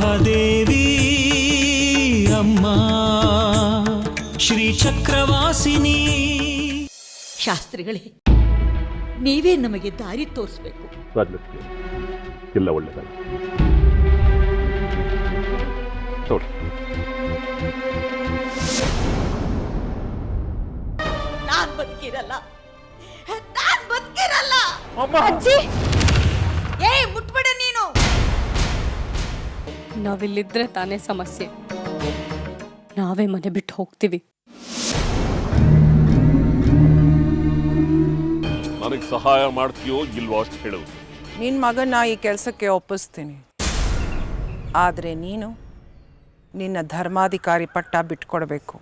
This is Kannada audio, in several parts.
ಮಹಾದೇವಿ ಅಮ್ಮ ಶ್ರೀ ಚಕ್ರವಾಸಿನಿ. ಶಾಸ್ತ್ರಿಗಳೇ, ನೀವೇ ನಮಗೆ ದಾರಿ ತೋರಿಸ್ಬೇಕು. ಎಲ್ಲ ಒಳ್ಳೆಯದಲ್ಲ ನೋಡಿ. ನಾನ್ ಬದುಕಿರಲ್ಲ. ಅಜ್ಜಿ, ಮುಟ್ಬೇಡ ನೀನು. ನಾವಿಲ್ಲಿದ್ರೆ ತಾನೇ ಸಮಸ್ಯೆ. ನಾವೇ ಮನೆ ಬಿಟ್ಟು ಹೋಗ್ತೀವಿ. ನನಗೆ ಸಹಾಯ ಮಾಡ್ತೀಯೋ ಇಲ್ವೋ ಅಷ್ಟು ಹೇಳು. ನಿನ್ನ ಮಗನ ಈ ಕೆಲಸಕ್ಕೆ ಒಪ್ಪಿಸ್ತೀನಿ, ಆದರೆ ನೀನು ನಿನ್ನ ಧರ್ಮಾಧಿಕಾರಿ ಪಟ್ಟ ಬಿಟ್ಕೊಡ್ಬೇಕು.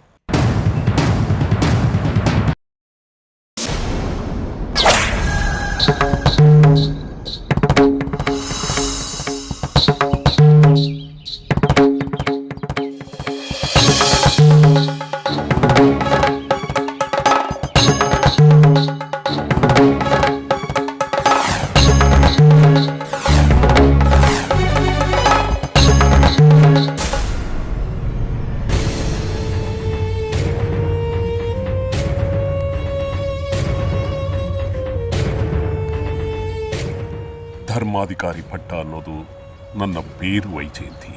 ಧರ್ಮಾಧಿಕಾರಿ ಪಟ್ಟ ಅನ್ನೋದು ನನ್ನ ಬೇರು ವೈಜಯಂತಿ.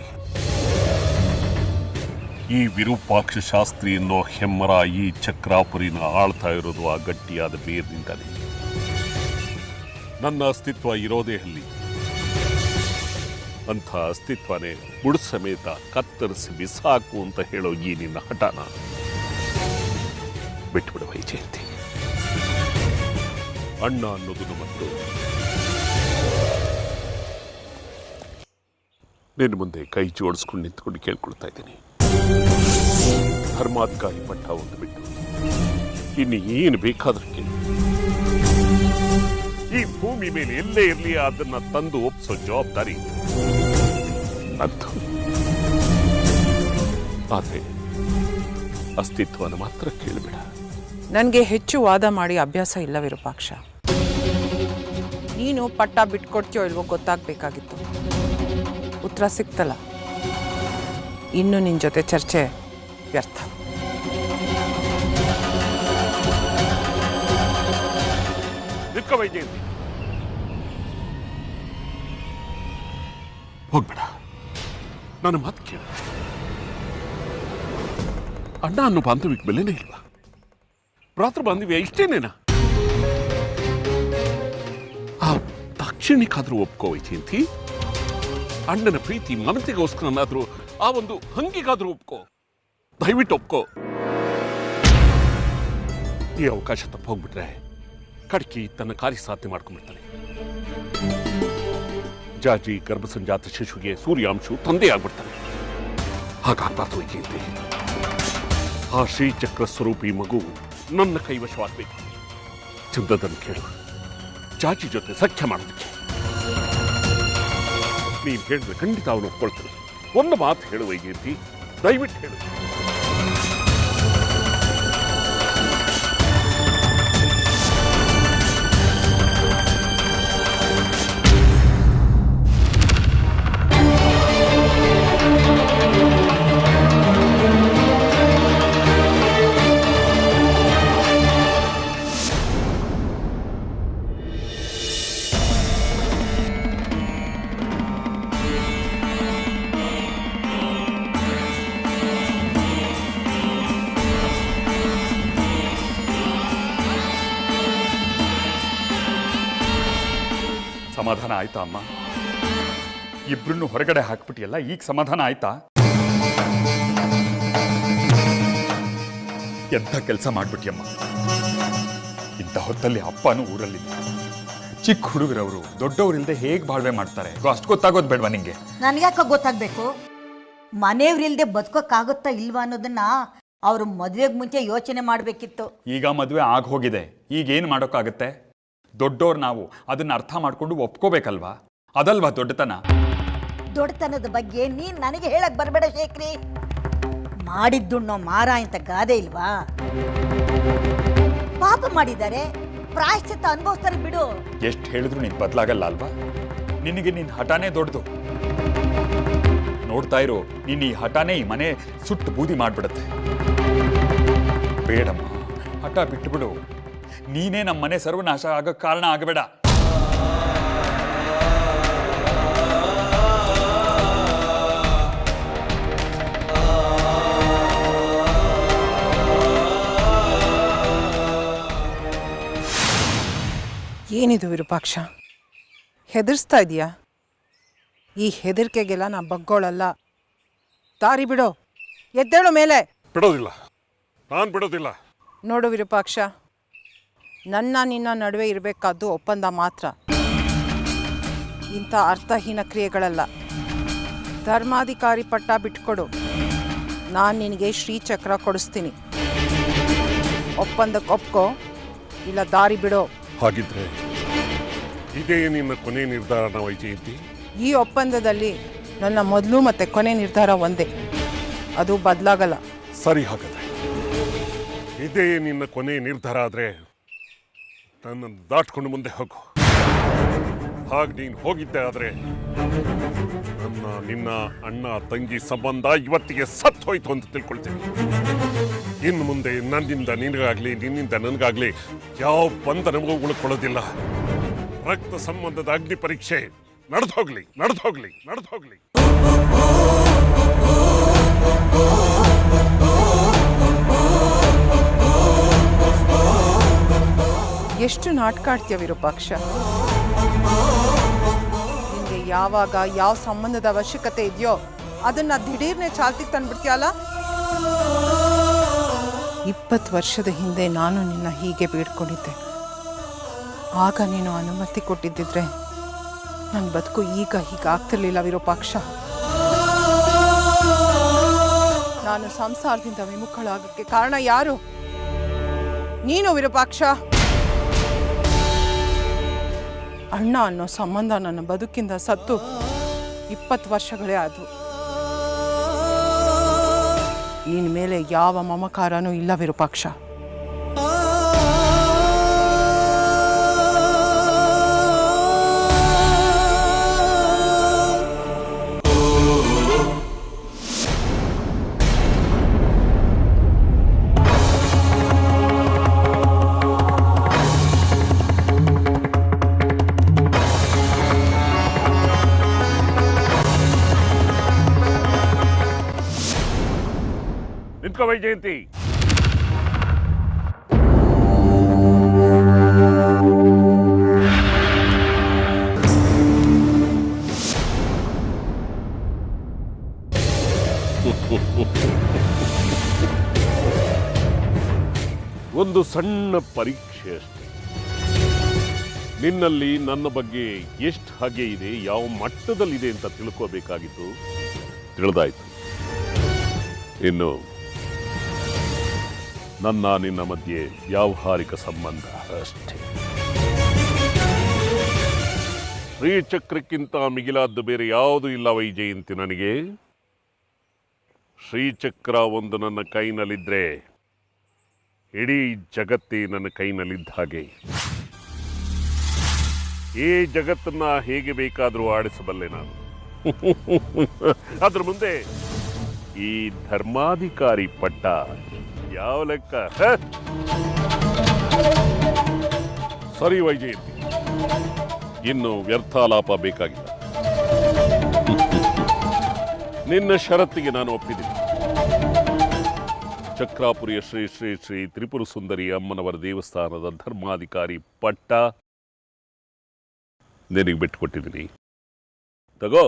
ಈ ವಿರೂಪಾಕ್ಷ ಶಾಸ್ತ್ರಿ ಅನ್ನೋ ಹೆಮ್ಮರ ಈ ಚಕ್ರಾಪುರಿನ ಆಳ್ತಾ ಇರೋದು ಆ ಗಟ್ಟಿಯಾದ ಬೇರಿನಿಂದಲೇ. ನನ್ನ ಅಸ್ತಿತ್ವ ಇರೋದೇ ಅಲ್ಲಿ. ಅಂಥ ಅಸ್ತಿತ್ವನೇ ಬುಡ ಸಮೇತ ಕತ್ತರಿಸಿ ಬಿಸಾಕು ಅಂತ ಹೇಳೋ ಈ ನಿನ್ನ ಹಠಾನ ಬಿಟ್ಬಿಡು ವೈಜಯಂತಿ. ಅಣ್ಣ ಅನ್ನೋದು ಮತ್ತು ನಿನ್ನ ಮುಂದೆ ಕೈ ಜೋಡಿಸ್ಕೊಂಡು ನಿಂತ್ಕೊಂಡು ಕೇಳ್ಕೊಳ್ತಾ ಇದ್ದೀನಿ, ಧರ್ಮಾಧಿಕಾರಿ ಪಟ್ಟ ಒಂದು ಬಿಟ್ಟು ಇನ್ನು ಏನು ಬೇಕಾದ್ರೂ ಕೇಳಿ. ಈ ಭೂಮಿ ಮೇಲೆ ಎಲ್ಲೇ ಇರಲಿ ಅದನ್ನ ತಂದು ಒಪ್ಪಿಸೋ ಜವಾಬ್ದಾರಿ ನಂದು. ಆದ್ರೆ ಅಸ್ತಿತ್ವನ ಮಾತ್ರ ಕೇಳಬೇಡ. ನನಗೆ ಹೆಚ್ಚು ವಾದ ಮಾಡಿ ಅಭ್ಯಾಸ ಇಲ್ಲ ವಿರೂಪಾಕ್ಷ. ನೀನು ಪಟ್ಟ ಬಿಟ್ಕೊಡ್ತೀಯೋ ಇಲ್ವೋ ಗೊತ್ತಾಗಬೇಕಾಗಿತ್ತು. ಉತ್ತರ ಸಿಕ್ತಲ್ಲ, ಇನ್ನು ನಿನ್ನ ಜೊತೆ ಚರ್ಚೆ ವ್ಯರ್ಥ. ವೈಜಯಂತಿ, ಹೋಗ್ಬೇಡ, ನನ್ನ ಮಾತು ಕೇಳ. ಅಣ್ಣ ಅನ್ನೋ ಬಾಂಧವ್ಯಕ್ಕೆ ಬೆಲೆನೇ ಇಲ್ವಾ? ಭ್ರಾತೃ ಬಾಂಧವ್ಯ ಇಷ್ಟೇನೇನಾ? ಆ ದಾಕ್ಷಿಣ್ಯಕ್ಕಾದ್ರೂ ಒಪ್ಕೋ ವೈಜಯಂತಿ. ಅಣ್ಣನ ಪ್ರೀತಿ ಮಮತೆಗೋಸ್ಕರನಾದ್ರೂ ಆ ಒಂದು ಹಂಗಿಗಾದ್ರೂ ಒಪ್ಕೋ, ದಯವಿಟ್ಟು ಒಪ್ಕೋ. ಈ ಅವಕಾಶ ತಪ್ಪ ಹೋಗ್ಬಿಟ್ರೆ ಕಡ್ಕಿ ತನ್ನ ಕಾರ್ಯ ಸಾಧನೆ ಮಾಡ್ಕೊಂಡ್ಬಿಡ್ತಾನೆ. ಜಾಜಿ ಗರ್ಭಸಂಜಾತ ಶಿಶುಗೆ ಸೂರ್ಯಾಂಶು ತಂದೆ ಆಗ್ಬಿಡ್ತಾನೆ. ಹಾಗಾಗ್ಬಾರ್ದು ವೈಜಯಂತಿ. ಆ ಶ್ರೀಚಕ್ರ ಸ್ವರೂಪಿ ಮಗು ನನ್ನ ಕೈವಶವಾಗಬೇಕು. ಚಂದದನ್ನು ಕೇಳು, ಜಾಜಿ ಜೊತೆ ಸಖ್ಯ ಮಾಡೋದಕ್ಕೆ. ನೀನು ಹೇಳಿದ್ರೆ ಖಂಡಿತ ಅವನು ಒಪ್ಕೊಳ್ತಾನೆ. ಒಂದು ಮಾತು ಹೇಳು ವೈಜಯಂತಿ, ದಯವಿಟ್ಟು ಹೇಳು. ಸಮಾಧಾನ ಆಯ್ತಾ ಅಮ್ಮ? ಇಬ್ರನ್ನು ಹೊರಗಡೆ ಹಾಕ್ಬಿಟ್ಟಿಯಲ್ಲ, ಈಗ ಸಮಾಧಾನ ಆಯ್ತಾ? ಎಂಥ ಕೆಲಸ ಮಾಡ್ಬಿಟ್ಟಿಯಮ್ಮ. ಇಂಥ ಹೊತ್ತಲ್ಲಿ ಅಪ್ಪನೂ ಊರಲ್ಲಿ. ಚಿಕ್ಕ ಹುಡುಗರವರು ದೊಡ್ಡವರಿಲ್ಲದೆ ಹೇಗೆ ಬಾಳ್ವೆ ಮಾಡ್ತಾರೆ ಅಷ್ಟು ಗೊತ್ತಾಗೋದು ಬೇಡವಾ ನಿಂಗೆ? ನನಗ್ಯಾಕ ಗೊತ್ತಾಗಬೇಕು? ಮನೆಯವ್ರಿಲ್ದೆ ಬದುಕೋಕ್ಕಾಗುತ್ತಾ ಇಲ್ವಾ ಅನ್ನೋದನ್ನ ಅವರು ಮದುವೆಗೆ ಮುಂಚೆ ಯೋಚನೆ ಮಾಡಬೇಕಿತ್ತು. ಈಗ ಮದುವೆ ಆಗ ಹೋಗಿದೆ, ಈಗೇನು ಮಾಡೋಕ್ಕಾಗತ್ತೆ? ದೊಡ್ಡೋರು ನಾವು ಅದನ್ನ ಅರ್ಥ ಮಾಡ್ಕೊಂಡು ಒಪ್ಕೋಬೇಕಲ್ವಾ? ಅದಲ್ವಾ ದೊಡ್ಡತನ? ದೊಡ್ಡತನದ ಬಗ್ಗೆ ನೀನ್ ನನಗೆ ಹೇಳಕ್ ಬರಬೇಡ ಶೇಖರಿ. ಮಾಡಿದ್ದುಣ್ಣೋ ಮಾರ ಅಂತ ಗಾದೆ ಇಲ್ವಾ? ಪಾಪ ಮಾಡಿದ್ದಾರೆ, ಪ್ರಾಯಶ್ಚಿತ್ತ ಅನುಭವಿಸ್ತಾರೆ ಬಿಡು. ಎಷ್ಟು ಹೇಳಿದ್ರು ನೀನು ಬದಲಾಗಲ್ಲ ಅಲ್ವಾ? ನಿನಗೆ ನಿನ್ನ ಹಠಾನೇ ದೊಡ್ಡದು. ನೋಡು ನೋಡ್ತಾ ಇರು, ನೀನು ಈ ಹಠನೇ ಈ ಮನೆ ಸುಟ್ಟು ಬೂದಿ ಮಾಡ್ಬಿಡತ್ತೆ. ಬೇಡಮ್ಮ, ಹಠ ಬಿಟ್ಟುಬಿಡು. ನೀನೇ ನಮ್ಮ ಮನೆ ಸರ್ವನಾಶ ಆಗಕ್ಕೆ ಕಾರಣ ಆಗಬೇಡ. ಏನಿದು ವಿರೂಪಾಕ್ಷ, ಹೆದರ್ಸ್ತಾ ಇದೀಯಾ? ಈ ಹೆದರಿಕೆಗೆಲ್ಲ ನಾ ಬಗ್ಗೋಳಲ್ಲ. ದಾರಿ ಬಿಡೋ, ಎದ್ದೇಳು ಮೇಲೆ. ಬಿಡೋದಿಲ್ಲ, ನಾನು ಬಿಡೋದಿಲ್ಲ. ನೋಡು ವಿರೂಪಾಕ್ಷ, ನನ್ನ ನಿನ್ನ ನಡುವೆ ಇರಬೇಕಾದ್ದು ಒಪ್ಪಂದ ಮಾತ್ರ, ಇಂಥ ಅರ್ಥಹೀನ ಕ್ರಿಯೆಗಳಲ್ಲ. ಧರ್ಮಾಧಿಕಾರಿ ಪಟ್ಟ ಬಿಟ್ಕೊಡು, ನಾನು ನಿನಗೆ ಶ್ರೀಚಕ್ರ ಕೊಡಿಸ್ತೀನಿ. ಒಪ್ಪಂದಕ್ಕೆ ಒಪ್ಕೋ, ಇಲ್ಲ ದಾರಿ ಬಿಡೋ. ಹಾಗಿದ್ರೆ ಇದೇ ನಿನ್ನ ಕೊನೆ ನಿರ್ಧಾರನ ವೈಜಯಂತಿ? ಈ ಒಪ್ಪಂದದಲ್ಲಿ ನನ್ನ ಮೊದಲು ಮತ್ತು ಕೊನೆ ನಿರ್ಧಾರ ಒಂದೇ, ಅದು ಬದಲಾಗಲ್ಲ. ಸರಿ, ಹಾಗಾದ್ರೆ ಇದೇ ನಿನ್ನ ಕೊನೆ ನಿರ್ಧಾರ ಆದರೆ ನನ್ನನ್ನು ದಾಟ್ಕೊಂಡು ಮುಂದೆ ಹೋಗು. ಹಾಗೆ ನೀನು ಹೋಗಿದ್ದೆ ಆದರೆ ನಿನ್ನ ಅಣ್ಣ ತಂಗಿ ಸಂಬಂಧ ಇವತ್ತಿಗೆ ಸತ್ತು ಹೋಯ್ತು ಅಂತ ತಿಳ್ಕೊಳ್ತೀನಿ. ಇನ್ನು ಮುಂದೆ ನನ್ನಿಂದ ನಿನಗಾಗ್ಲಿ, ನಿನ್ನಿಂದ ನನಗಾಗ್ಲಿ ಯಾವ ಬಂಧನವೂ ಉಳ್ಕೊಳ್ಳೋದಿಲ್ಲ. ರಕ್ತ ಸಂಬಂಧದ ಅಗ್ನಿ ಪರೀಕ್ಷೆ ನಡೆದು ಹೋಗ್ಲಿ, ನಡೆದು ಹೋಗ್ಲಿ, ನಡೆದು ಹೋಗ್ಲಿ. ಎಷ್ಟು ನಾಟಕ ಆಡ್ತೀಯ ವಿರೂಪಾಕ್ಷ? ನಿನಗೆ ಯಾವಾಗ ಯಾವ ಸಂಬಂಧದ ಅವಶ್ಯಕತೆ ಇದೆಯೋ ಅದನ್ನ ದಿಢೀರ್ನೆ ಚಾಲ್ತಿಗೆ ತಂದ್ಬಿಡ್ತೀಯಲ್ಲ. 20 ವರ್ಷದ ಹಿಂದೆ ನಾನು ನಿನ್ನ ಹೀಗೆ ಬೇಡ್ಕೊಂಡಿದ್ದೆ. ಆಗ ನೀನು ಅನುಮತಿ ಕೊಟ್ಟಿದ್ದಿದ್ರೆ ನನ್ನ ಬದುಕು ಈಗ ಹೀಗಾಗ್ತಿರ್ಲಿಲ್ಲ ವಿರೂಪಾಕ್ಷ. ನಾನು ಸಂಸಾರದಿಂದ ವಿಮುಖಳಾಗಕ್ಕೆ ಕಾರಣ ಯಾರು? ನೀನು ವಿರೂಪಾಕ್ಷ. ಅಣ್ಣ ಅನ್ನೋ ಸಂಬಂಧ ನನ್ನ ಬದುಕಿಂದ ಸತ್ತು 20 ವರ್ಷಗಳೇ ಆದವು. ನಿನ್ನ ಮೇಲೆ ಯಾವ ಮಮಕಾರನೂ ಇಲ್ಲ ವಿರೂಪಾಕ್ಷ. ನಿಂತ್ಕೋ ವೈಜಯಂತಿ. ಒಂದು ಸಣ್ಣ ಪರೀಕ್ಷೆ ಅಷ್ಟೆ. ನಿನ್ನಲ್ಲಿ ನನ್ನ ಬಗ್ಗೆ ಎಷ್ಟು ಹಾಗೆ ಇದೆ, ಯಾವ ಮಟ್ಟದಲ್ಲಿದೆ ಅಂತ ತಿಳ್ಕೋಬೇಕಾಗಿತ್ತು. ತಿಳಿದಾಯ್ತು. ಇನ್ನು ನನ್ನ ನಿನ್ನ ಮಧ್ಯೆ ವ್ಯಾವಹಾರಿಕ ಸಂಬಂಧ ಅಷ್ಟೇ. ಶ್ರೀಚಕ್ರಕ್ಕಿಂತ ಮಿಗಿಲಾದ್ದು ಬೇರೆ ಯಾವುದೂ ಇಲ್ಲ ವೈಜಯಂತಿ ನನಗೆ. ಶ್ರೀಚಕ್ರ ಒಂದು ನನ್ನ ಕೈನಲ್ಲಿದ್ದರೆ ಇಡೀ ಜಗತ್ತೇ ನನ್ನ ಕೈನಲ್ಲಿದ್ದ ಹಾಗೆ. ಈ ಜಗತ್ತನ್ನ ಹೇಗೆ ಬೇಕಾದರೂ ಆಡಿಸಬಲ್ಲೆ ನಾನು. ಅದ್ರ ಮುಂದೆ ಈ ಧರ್ಮಾಧಿಕಾರಿ ಪಟ್ಟ ಯಾವ ಲೆಕ್ಕ? ಸರಿ ವೈಜಯಂತಿ, ಇನ್ನು ವ್ಯರ್ಥಾಲಾಪ ಬೇಕಾಗಿಲ್ಲ. ನಿನ್ನ ಷರತ್ತಿಗೆ ನಾನು ಒಪ್ಪಿದ್ದೀನಿ. ಚಕ್ರಾಪುರಿಯ ಶ್ರೀ ಶ್ರೀ ಶ್ರೀ ತ್ರಿಪುರ ಸುಂದರಿ ಅಮ್ಮನವರ ದೇವಸ್ಥಾನದ ಧರ್ಮಾಧಿಕಾರಿ ಪಟ್ಟ ನಿನಗೆ ಬಿಟ್ಟುಕೊಟ್ಟಿದ್ದೀನಿ. ತಗೋ.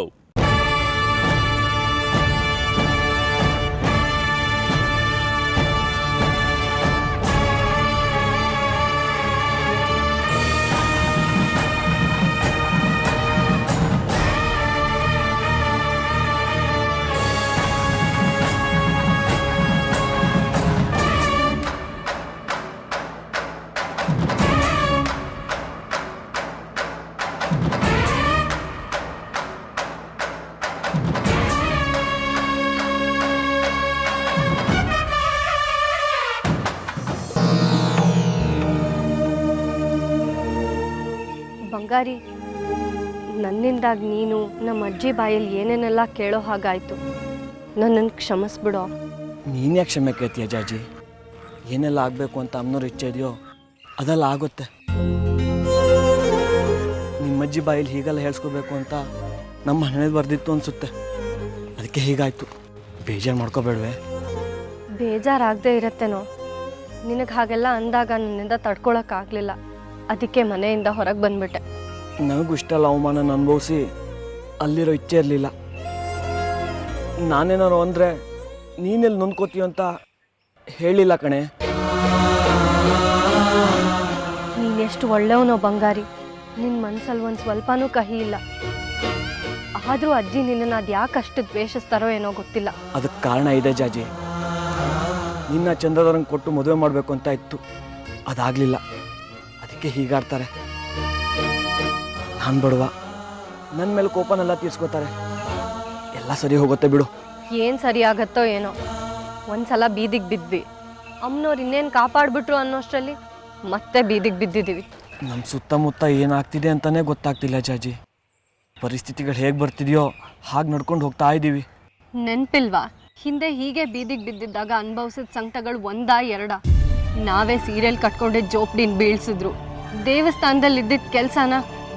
ಬಂಗಾರಿ, ನನ್ನಿಂದಾಗಿ ನೀನು ನಮ್ಮ ಅಜ್ಜಿ ಬಾಯಲ್ಲಿ ಏನೇನೆಲ್ಲ ಕೇಳೋ ಹಾಗಾಯಿತು. ನನ್ನನ್ನು ಕ್ಷಮಿಸ್ಬಿಡೋ. ನೀನ್ಯಾಕೆ ಕ್ಷಮೆ ಕೇಳ್ತೀಯ ಜಾಜಿ? ಏನೆಲ್ಲ ಆಗಬೇಕು ಅಂತ ಅಮ್ಮನವ್ರ ಇಚ್ಛೆ ಇದೆಯೋ ಅದೆಲ್ಲ ಆಗುತ್ತೆ. ನಿಮ್ಮಜ್ಜಿ ಬಾಯಲ್ಲಿ ಹೀಗೆಲ್ಲ ಹೇಳ್ಸ್ಕೋಬೇಕು ಅಂತ ನಮ್ಮ ಮನೇಲಿ ಬರ್ದಿತ್ತು ಅನಿಸುತ್ತೆ. ಅದಕ್ಕೆ ಹೀಗಾಯ್ತು. ಬೇಜಾರು ಮಾಡ್ಕೋಬೇಡ್ವೆ? ಬೇಜಾರಾಗದೇ ಇರತ್ತೇನೋ. ನಿನಗೆ ಹಾಗೆಲ್ಲ ಅಂದಾಗ ನನ್ನಿಂದ ತಡ್ಕೊಳಕ್ಕಾಗಲಿಲ್ಲ. ಅದಕ್ಕೆ ಮನೆಯಿಂದ ಹೊರಗೆ ಬಂದ್ಬಿಟ್ಟೆ. ನನಗೂ ಇಷ್ಟಲ್ಲ ಅವಮಾನ ಅನುಭವಿಸಿ ಅಲ್ಲಿರೋ ಇಚ್ಛೆ ಇರಲಿಲ್ಲ. ನಾನೇನಾರು ಅಂದರೆ ನೀನೆಲ್ಲಿ ನೊಂದ್ಕೋತೀಯ ಅಂತ ಹೇಳಿಲ್ಲ ಕಣೆ. ನೀನೆಷ್ಟು ಒಳ್ಳೆಯವನೋ ಬಂಗಾರಿ. ನಿನ್ನ ಮನಸ್ಸಲ್ಲಿ ಒಂದು ಸ್ವಲ್ಪನೂ ಕಹಿ ಇಲ್ಲ. ಆದರೂ ಅಜ್ಜಿ ನಿನ್ನನ್ನು ಅದು ಯಾಕೆ ಅಷ್ಟು ದ್ವೇಷಿಸ್ತಾರೋ ಏನೋ ಗೊತ್ತಿಲ್ಲ. ಅದಕ್ಕೆ ಕಾರಣ ಇದೆ ಜಾಜಿ. ನಿನ್ನ ಚಂದ್ರದವ್ರಂಗೆ ಕೊಟ್ಟು ಮದುವೆ ಮಾಡಬೇಕು ಅಂತ ಇತ್ತು, ಅದಾಗಲಿಲ್ಲ. ಅದಕ್ಕೆ ಹೀಗಾಡ್ತಾರೆ. ನಾನು ಬಡವ, ನನ್ನ ಮೇಲೆ ಕೋಪನೆಲ್ಲ ತೀರ್ಸ್ಕೋತಾರೆ. ಎಲ್ಲ ಸರಿ ಹೋಗುತ್ತೆ ಬಿಡು. ಏನು ಸರಿ ಆಗತ್ತೋ ಏನೋ. ಒಂದ್ಸಲ ಬೀದಿಗೆ ಬಿದ್ವಿ, ಅಮ್ಮನವ್ರು ಇನ್ನೇನು ಕಾಪಾಡ್ಬಿಟ್ರು ಅನ್ನೋಷ್ಟರಲ್ಲಿ ಮತ್ತೆ ಬೀದಿಗೆ ಬಿದ್ದಿದ್ದೀವಿ. ನಮ್ಮ ಸುತ್ತಮುತ್ತ ಏನಾಗ್ತಿದೆ ಅಂತಲೇ ಗೊತ್ತಾಗ್ತಿಲ್ಲ ಜಾಜಿ. ಪರಿಸ್ಥಿತಿಗಳು ಹೇಗೆ ಬರ್ತಿದೆಯೋ ಹಾಗೆ ನಡ್ಕೊಂಡು ಹೋಗ್ತಾ ಇದ್ದೀವಿ. ನೆನ್ಪಿಲ್ವಾ, ಹಿಂದೆ ಹೀಗೆ ಬೀದಿಗೆ ಬಿದ್ದಿದ್ದಾಗ ಅನುಭವಿಸಿದ ಸಂಕಟಗಳು ಒಂದಾ ಎರಡ? ನಾವೇ ಸೀರಿಯಲ್ ಕಟ್ಕೊಂಡೆ ಜೋಪ್ಡಿನ ಬೀಳ್ಸಿದ್ರು, ದೇವಸ್ಥಾನದಲ್ಲಿ ಇದ್ದಿದ್ದ ಕೆಲಸನ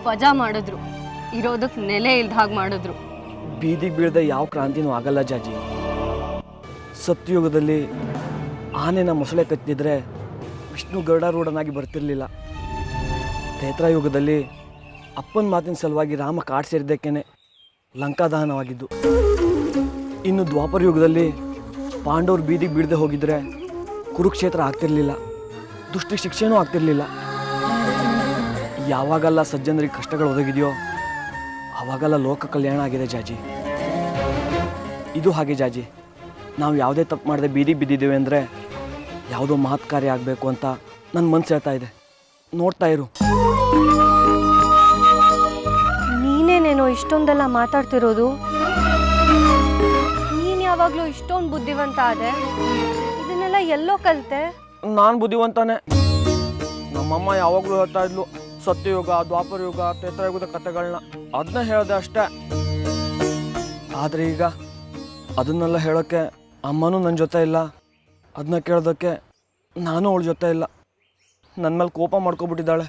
ವಜಾ ಮಾಡಿದ್ರು, ಇರೋದಕ್ಕೆ ನೆಲೆ ಇಲ್ದ ಹಾಗೆ ಮಾಡಿದ್ರು. ಬೀದಿಗೆ ಬೀಳದೆ ಯಾವ ಕ್ರಾಂತಿನೂ ಆಗಲ್ಲ ಜಾಜಿ. ಸತ್ಯಯುಗದಲ್ಲಿ ಆನೆನ ಮೊಸಳೆ ಕತ್ತಿದ್ರೆ ವಿಷ್ಣು ಗರುಡಾರೂಢನಾಗಿ ಬರ್ತಿರ್ಲಿಲ್ಲ. ತ್ರೇತಾಯುಗದಲ್ಲಿ ಅಪ್ಪನ ಮಾತಿನ ಸಲುವಾಗಿ ರಾಮ ಕಾಡು ಸೇರಿದ್ದಕ್ಕೇನೆ ಲಂಕಾದಹನವಾಗಿದ್ದು. ಇನ್ನು ದ್ವಾಪರ ಯುಗದಲ್ಲಿ ಪಾಂಡವರು ಬೀದಿಗೆ ಬೀಳದೆ ಹೋಗಿದ್ರೆ ಕುರುಕ್ಷೇತ್ರ ಆಗ್ತಿರ್ಲಿಲ್ಲ, ದುಷ್ಟ ಶಿಕ್ಷೆನೂ ಆಗ್ತಿರ್ಲಿಲ್ಲ. ಯಾವಾಗೆಲ್ಲ ಸಜ್ಜನರಿಗೆ ಕಷ್ಟಗಳು ಒದಗಿದೆಯೋ ಆವಾಗೆಲ್ಲ ಲೋಕ ಕಲ್ಯಾಣ ಆಗಿದೆ ಜಾಜಿ. ಇದು ಹಾಗೆ ಜಾಜಿ. ನಾವು ಯಾವುದೇ ತಪ್ಪು ಮಾಡದೆ ಬೀದಿಗೆ ಬಿದ್ದಿದ್ದೀವಿ ಅಂದರೆ ಯಾವುದೋ ಮಹತ್ ಕಾರ್ಯ ಆಗಬೇಕು ಅಂತ ನನ್ನ ಮನಸ್ಸು ಹೇಳ್ತಾ ಇದೆ. ನೋಡ್ತಾ ಇರು. ನೀನೇನೇನೋ ಇಷ್ಟೊಂದೆಲ್ಲ ಮಾತಾಡ್ತಿರೋದು? ನೀನು ಯಾವಾಗಲೂ ಇಷ್ಟೊಂದು ಬುದ್ಧಿವಂತ ಆದೆ? ಇದನ್ನೆಲ್ಲ ಎಲ್ಲೋ ಕಲಿತೆ? ನಾನು ಬುದ್ಧಿವಂತಾನೆ. ನಮ್ಮಮ್ಮ ಯಾವಾಗಲೂ ಹೇಳ್ತಾ ಇದ್ಲು ಸತ್ಯಯುಗ, ದ್ವಾಪರ ಯುಗ, ತ್ರೇತಾಯುಗದ ಕಥೆಗಳನ್ನ. ಅದನ್ನ ಹೇಳಿದೆ ಅಷ್ಟೇ. ಆದರೆ ಈಗ ಅದನ್ನೆಲ್ಲ ಹೇಳೋಕ್ಕೆ ಅಮ್ಮನೂ ನನ್ನ ಜೊತೆ ಇಲ್ಲ, ಅದನ್ನ ಕೇಳೋದಕ್ಕೆ ನಾನು ಅವಳ ಜೊತೆ ಇಲ್ಲ. ನನ್ನ ಮೇಲೆ ಕೋಪ ಮಾಡ್ಕೊಬಿಟ್ಟಿದ್ದಾಳೆ.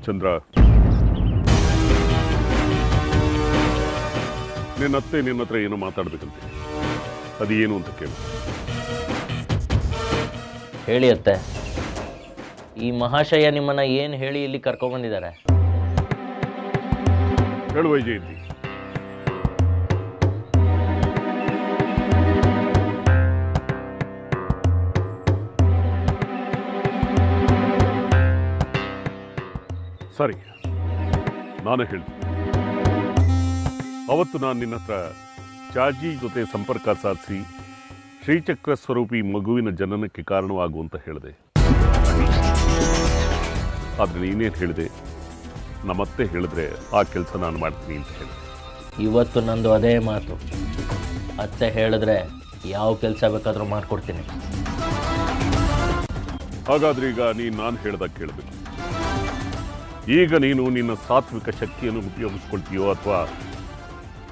ಚಂದ್ರ, ನಿನ್ನತ್ತೆ ನಿನ್ನ ಹತ್ರ ಏನೋ ಮಾತಾಡ್ಬೇಕಂತೆ. ಅದು ಏನು ಅಂತ ಕೇಳು. ಹೇಳಿ ಅತ್ತೆ, ಈ ಮಹಾಶಯ ನಿಮ್ಮನ್ನ ಏನು ಹೇಳಿ ಇಲ್ಲಿ ಕರ್ಕೊಂಡ್ಬಂದಿದ್ದಾರೆ? ಹೇಳು ವೈಜಯಂತಿ. ಸರಿ, ನಾನು ಹೇಳ್ತೀನಿ. ಅವತ್ತು ನಾನು ನಿನ್ನ ಹತ್ರ ಜಾಜಿ ಜೊತೆ ಸಂಪರ್ಕ ಸಾಧಿಸಿ ಶ್ರೀಚಕ್ರ ಸ್ವರೂಪಿ ಮಗುವಿನ ಜನನಕ್ಕೆ ಕಾರಣವಾಗುವಂತ ಹೇಳಿದೆ. ಆದರೆ ನೀನೇನು ಹೇಳಿದೆ? ನಮ್ಮತ್ತೆ ಹೇಳಿದ್ರೆ ಆ ಕೆಲಸ ನಾನು ಮಾಡ್ತೀನಿ ಅಂತ ಹೇಳಿದೆ. ಇವತ್ತು ನಂದು ಅದೇ ಮಾತು. ಅತ್ತೆ ಹೇಳಿದ್ರೆ ಯಾವ ಕೆಲಸ ಬೇಕಾದರೂ ಮಾಡಿಕೊಡ್ತೀನಿ. ಹಾಗಾದ್ರೆ ಈಗ ನಾನು ಹೇಳ್ದಾಗ ಕೇಳಬೇಕು. ಈಗ ನೀನು ನಿನ್ನ ಸಾತ್ವಿಕ ಶಕ್ತಿಯನ್ನು ಉಪಯೋಗಿಸ್ಕೊಳ್ತೀಯೋ ಅಥವಾ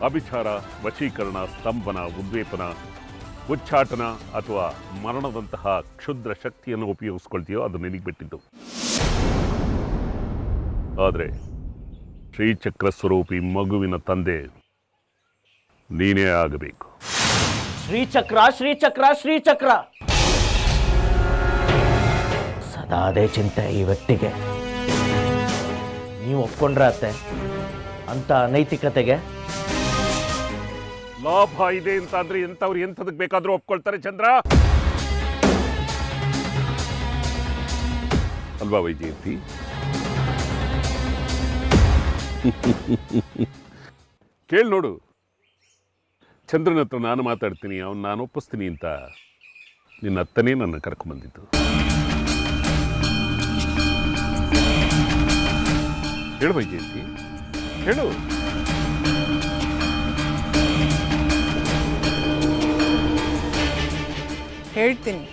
ಅಭಿಚಾರ, ವಶೀಕರಣ, ಸ್ತಂಭನ, ಉದ್ವೇಪನ, ಉಚ್ಚಾಟನ ಅಥವಾ ಮರಣದಂತಹ ಕ್ಷುದ್ರ ಶಕ್ತಿಯನ್ನು ಉಪಯೋಗಿಸ್ಕೊಳ್ತೀಯೋ ಅದು ನಿನಗೆ ಬಿಟ್ಟಿದ್ದು. ಆದರೆ ಶ್ರೀಚಕ್ರ ಸ್ವರೂಪಿ ಮಗುವಿನ ತಂದೆ ನೀನೇ ಆಗಬೇಕು. ಶ್ರೀಚಕ್ರ ಶ್ರೀಚಕ್ರ ಶ್ರೀಚಕ್ರ, ಸದಾ ಅದೇ ಚಿಂತೆ ಈ ವ್ಯಕ್ತಿಗೆ. ನೀವು ಒಪ್ಕೊಂಡ್ರೆ ಅತ್ತೆ ಅಂತ ಅನೈತಿಕತೆಗೆ? ಲಾಭ ಇದೆ ಅಂತ ಅಂದ್ರೆ ಎಂಥವ್ರು ಎಂಥದಕ್ಕೆ ಬೇಕಾದ್ರೂ ಒಪ್ಕೊಳ್ತಾರೆ ಚಂದ್ರ, ಅಲ್ವಾ ವೈಜಯಂತಿ? ಕೇಳಿ ನೋಡು, ಚಂದ್ರನ ಹತ್ರ ನಾನು ಮಾತಾಡ್ತೀನಿ, ಅವನು ನಾನು ಒಪ್ಪಿಸ್ತೀನಿ ಅಂತ ನಿನ್ನ ಅತ್ತನೇ ನನ್ನ ಕರ್ಕೊಂಬಂದಿದ್ದು. ಹೇಳು ವೈಜಯಂತಿ, ಹೇಳು. ಹೇಳ್ತೀನಿ,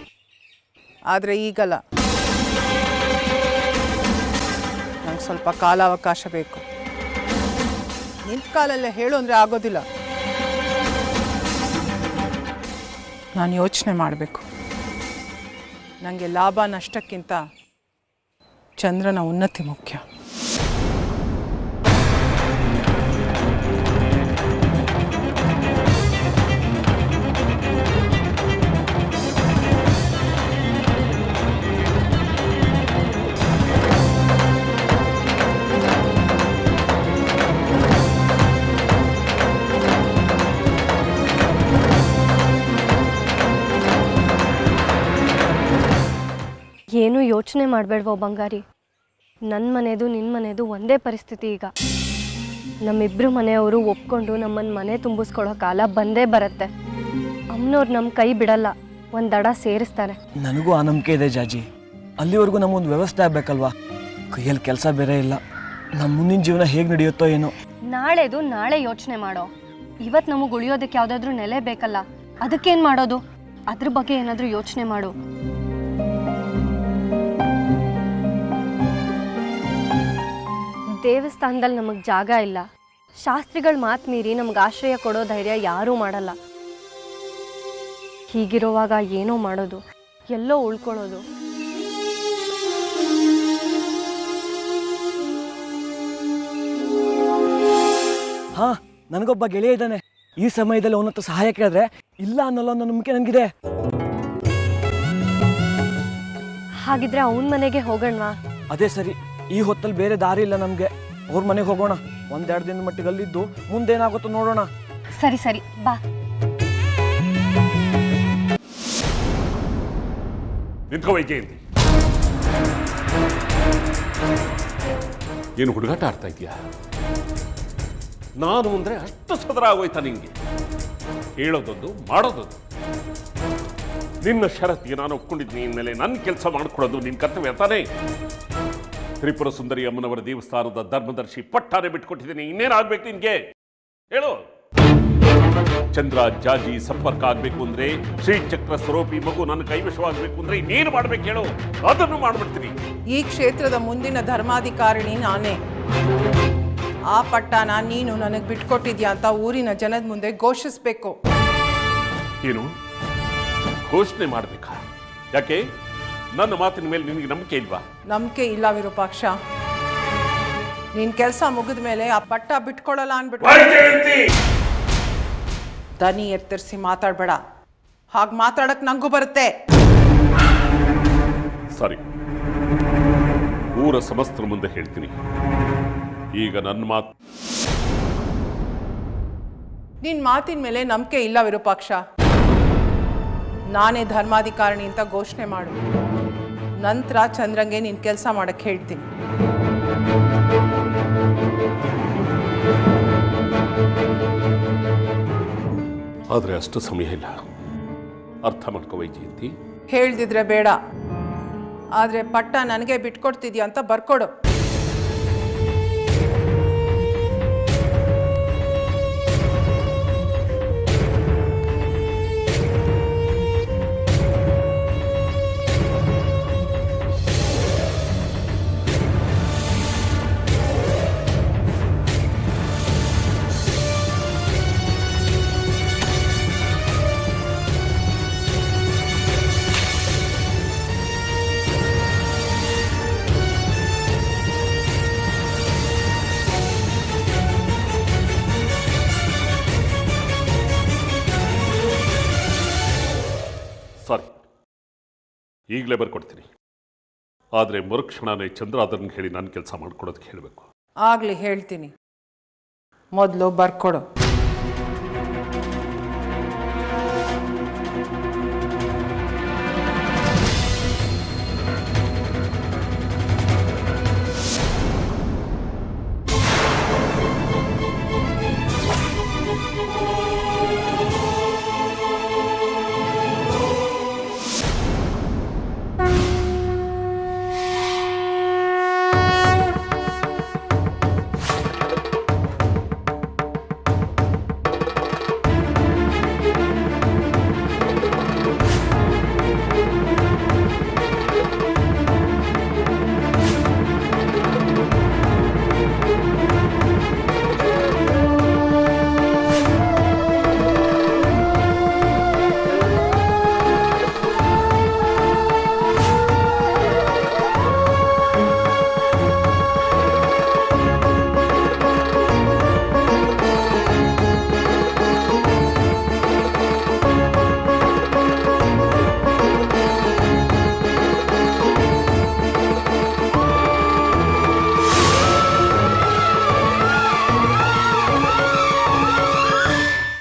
ಆದರೆ ಈಗಲ್ಲ. ನಂಗೆ ಸ್ವಲ್ಪ ಕಾಲಾವಕಾಶ ಬೇಕು. ನಿಂತ ಕಾಲಲ್ಲೇ ಹೇಳು ಅಂದರೆ ಆಗೋದಿಲ್ಲ. ನಾನು ಯೋಚನೆ ಮಾಡಬೇಕು. ನನಗೆ ಲಾಭ ನಷ್ಟಕ್ಕಿಂತ ಚಂದ್ರನ ಉನ್ನತಿ ಮುಖ್ಯ. ಏನೂ ಯೋಚನೆ ಮಾಡಬೇಡ್ವೋ ಬಂಗಾರಿ. ನನ್ನ ಮನೆದು ನಿನ್ನ ಮನೆದು ಒಂದೇ ಪರಿಸ್ಥಿತಿ. ಈಗ ನಮ್ಮಿಬ್ಬರು ಮನೆಯವರು ಒಪ್ಕೊಂಡು ನಮ್ಮನ್ನು ಮನೆ ತುಂಬಿಸ್ಕೊಳ್ಳೋ ಕಾಲ ಬಂದೇ ಬರುತ್ತೆ. ಅಮ್ಮನವ್ರು ನಮ್ಮ ಕೈ ಬಿಡಲ್ಲ, ಒಂದು ದಡ ಸೇರಿಸ್ತಾರೆ. ನನಗೂ ಆ ನಂಬಿಕೆ ಇದೆ ಜಾಜಿ. ಅಲ್ಲಿವರೆಗೂ ನಮಗೊಂದು ವ್ಯವಸ್ಥೆ ಆಗಬೇಕಲ್ವಾ? ಕೈಯಲ್ಲಿ ಕೆಲಸ ಬೇರೆ ಇಲ್ಲ. ನಮ್ಮ ಮುಂದಿನ ಜೀವನ ಹೇಗೆ ನಡೆಯುತ್ತೋ ಏನೋ. ನಾಳೆದು ನಾಳೆ ಯೋಚನೆ ಮಾಡೋ. ಇವತ್ತು ನಮಗೆ ಉಳಿಯೋದಕ್ಕೆ ಯಾವುದಾದ್ರೂ ನೆಲೆ ಬೇಕಲ್ಲ, ಅದಕ್ಕೇನು ಮಾಡೋದು? ಅದ್ರ ಬಗ್ಗೆ ಏನಾದರೂ ಯೋಚನೆ ಮಾಡು. ದೇವಸ್ಥಾನದಲ್ಲಿ ನಮಗೆ ಜಾಗ ಇಲ್ಲ. ಶಾಸ್ತ್ರಿಗಳ ಮಾತು ಮೀರಿ ನಮ್ಗೆ ಆಶ್ರಯ ಕೊಡೋ ಧೈರ್ಯ ಯಾರೂ ಮಾಡಲ್ಲ. ಹೀಗಿರುವಾಗ ಏನೋ ಮಾಡೋದು, ಎಲ್ಲೋ ಉಳ್ಕೊಳ್ಳೋದು. ಹಾ, ನನಗೊಬ್ಬ ಗೆಳೆಯ ಇದ್ದಾನೆ. ಈ ಸಮಯದಲ್ಲಿ ಅವನ ಹತ್ರ ಸಹಾಯ ಕೇಳಿದ್ರೆ ಇಲ್ಲ ಅನ್ನೋಲ್ಲ ಅನ್ನೋ ನಂಬಿಕೆ ನನಗಿದೆ. ಹಾಗಿದ್ರೆ ಅವನ ಮನೆಗೆ ಹೋಗೋಣವಾ? ಅದೇ ಸರಿ. ಈ ಹೊತ್ತಲ್ಲಿ ಬೇರೆ ದಾರಿ ಇಲ್ಲ ನಮಗೆ. ಅವ್ರ ಮನೆಗೆ ಹೋಗೋಣ. 1-2 ದಿನದ ಮಟ್ಟಿಗೆ ಅಲ್ಲಿದ್ದು ಮುಂದೇನಾಗುತ್ತೋ ನೋಡೋಣ. ಸರಿ ಸರಿ, ಬಾ. ನಿಂತ್ಕೋ ವೈಜಯಂತಿ. ಏನು ಹುಡುಗಾಟ ಆಡ್ತಾ ಇದೀಯಾ? ನಾನು ಅಂದ್ರೆ ಅಷ್ಟು ಸದರ ಆಗೋಯ್ತಾ ನಿಂಗೆ? ಹೇಳೋದೊಂದು, ಮಾಡೋದೊಂದು. ನಿನ್ನ ಷರತ್ತಿಗೆ ನಾನು ಒಪ್ಕೊಂಡಿದ್ದೀನಿ. ಇನ್ಮೇಲೆ ನನ್ನ ಕೆಲಸ ಮಾಡ್ಕೊಡೋದು ನಿನ್ನ ಕರ್ತವ್ಯ ತಾನೇ? ತ್ರಿಪುರ ಸುಂದರಿ ಅಮ್ಮನವರ ದೇವಸ್ಥಾನದ ಧರ್ಮದರ್ಶಿ ಪಟ್ಟಾನೆ ಬಿಟ್ಕೊಟ್ಟಿದ್ದೀನಿ. ಇನ್ನೇನಾಗ್ಬೇಕು ನಿನ್ಗೆ? ಹೇಳು. ಚಂದ್ರ ಜಾಜಿ ಸಂಪರ್ಕ ಆಗ್ಬೇಕು ಅಂದ್ರೆ, ಶ್ರೀಚಕ್ರ ಸ್ವರೂಪಿ ಮಗು ನನ್ನ ಕೈವಶವಾಗಬೇಕು ಅಂದ್ರೆ ಇನ್ನೇನು ಮಾಡ್ಬೇಕು ಹೇಳು? ಅದನ್ನು ಮಾಡ್ಬಿಡ್ತೀನಿ. ಈ ಕ್ಷೇತ್ರದ ಮುಂದಿನ ಧರ್ಮಾಧಿಕಾರಿಣಿ ನಾನೇ. ಆ ಪಟ್ಟನ ನೀನು ನನಗೆ ಬಿಟ್ಕೊಟ್ಟಿದ್ಯಾ ಅಂತ ಊರಿನ ಜನದ ಮುಂದೆ ಘೋಷಿಸ್ಬೇಕು. ಏನು ಘೋಷಣೆ ಮಾಡ್ಬೇಕಾ? ಯಾಕೆ? ನನ್ನ ಮಾತಿನ ಮೇಲೆ ನಿನಗೆ ನಂಬಿಕೆ ಇಲ್ವಾ? ನಂಬಿಕೆ ಇಲ್ಲ ವಿರೂಪಾಕ್ಷ. ನಿನ್ ಕೆಲಸ ಮುಗಿದ ಮೇಲೆ ಆ ಪಟ್ಟ ಬಿಟ್ಕೊಡಲ್ಲ ಅನ್ಬಿಟ್ಟು ದನಿ ಎತ್ತರಿಸಿ ಮಾತಾಡ್ಬೇಡ. ಹಾಗೆ ಮಾತಾಡಕ್ ನಂಗೂ ಬರುತ್ತೆ. ಸರಿ, ಊರ ಸಮಸ್ತರ ಮುಂದೆ ಹೇಳ್ತೀನಿ. ಈಗ ನನ್ನ ಮಾತು. ನಿನ್ ಮಾತಿನ ಮೇಲೆ ನಂಬಿಕೆ ಇಲ್ಲ ವಿರೂಪಾಕ್ಷ. ನಾನೇ ಧರ್ಮಾಧಿಕಾರಿಣಿ ಅಂತ ಘೋಷಣೆ ಮಾಡು. ನಂತರ ಚಂದ್ರಂಗೆ ನಿನ್ ಕೆಲಸ ಮಾಡಕ್ ಹೇಳ್ತೀನಿ. ಆದ್ರೆ ಅಷ್ಟು ಸಮಯ ಇಲ್ಲ. ಅರ್ಥ ಮಾಡ್ಕೋ ವೈಜಯಂತಿ. ಹೇಳ್ದಿದ್ರೆ ಬೇಡ, ಆದ್ರೆ ಪಟ್ಟ ನನಗೆ ಬಿಟ್ಕೊಡ್ತಿದ್ಯಾ ಅಂತ ಬರ್ಕೊಡು. ಸಾರಿ, ಈಗಲೇ ಬರ್ಕೊಡ್ತೀನಿ. ಆದರೆ ಮರುಕ್ಷಣನೇ ಚಂದ್ರ ಅದನ್ನು ಹೇಳಿ ನನ್ನ ಕೆಲಸ ಮಾಡ್ಕೊಡೋದಕ್ಕೆ ಹೇಳಬೇಕು. ಆಗ್ಲಿ ಹೇಳ್ತೀನಿ, ಮೊದಲು ಬರ್ಕೊಡು.